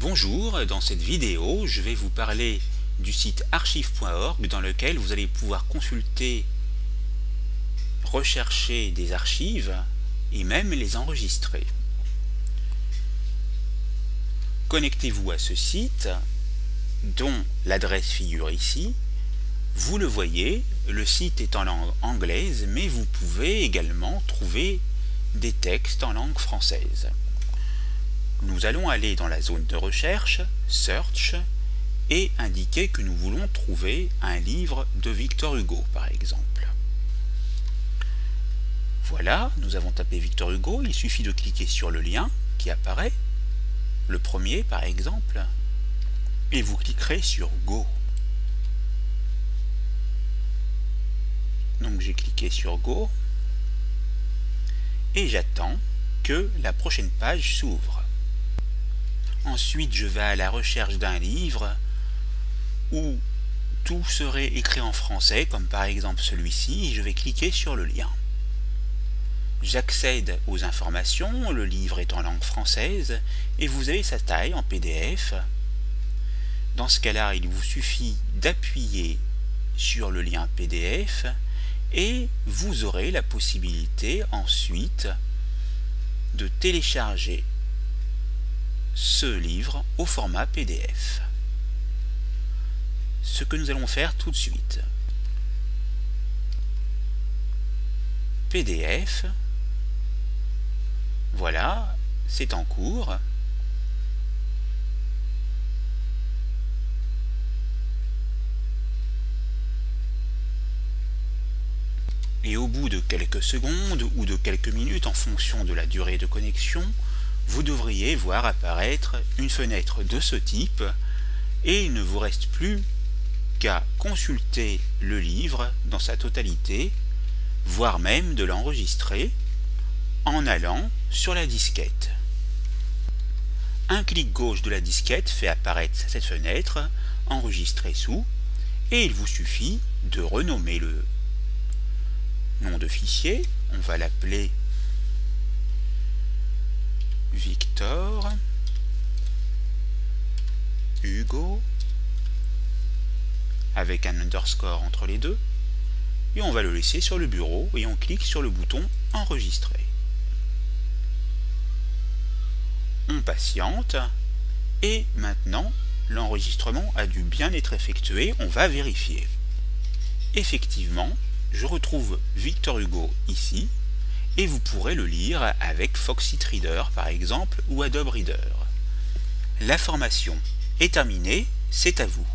Bonjour, dans cette vidéo, je vais vous parler du site archive.org dans lequel vous allez pouvoir consulter, rechercher des archives et même les enregistrer. Connectez-vous à ce site dont l'adresse figure ici. Vous le voyez, le site est en langue anglaise, mais vous pouvez également trouver des textes en langue française. Nous allons aller dans la zone de recherche, Search, et indiquer que nous voulons trouver un livre de Victor Hugo, par exemple. Voilà, nous avons tapé Victor Hugo, il suffit de cliquer sur le lien qui apparaît, le premier par exemple, et vous cliquerez sur Go. Donc j'ai cliqué sur Go, et j'attends que la prochaine page s'ouvre. Ensuite, je vais à la recherche d'un livre où tout serait écrit en français, comme par exemple celui-ci, et je vais cliquer sur le lien. J'accède aux informations, le livre est en langue française, et vous avez sa taille en PDF. Dans ce cas-là, il vous suffit d'appuyer sur le lien PDF, et vous aurez la possibilité ensuite de télécharger ce livre au format PDF. Ce que nous allons faire tout de suite. PDF. Voilà, c'est en cours. Et au bout de quelques secondes ou de quelques minutes en fonction de la durée de connexion, vous devriez voir apparaître une fenêtre de ce type et il ne vous reste plus qu'à consulter le livre dans sa totalité, voire même de l'enregistrer en allant sur la disquette. Un clic gauche de la disquette fait apparaître cette fenêtre, enregistrer sous, et il vous suffit de renommer le nom de fichier, on va l'appeler Victor Hugo avec un underscore entre les deux, et on va le laisser sur le bureau et on clique sur le bouton enregistrer. On patiente et maintenant l'enregistrement a dû bien être effectué, on va vérifier. Effectivement, je retrouve Victor Hugo ici, et vous pourrez le lire avec Foxit Reader par exemple ou Adobe Reader. La formation est terminée, c'est à vous.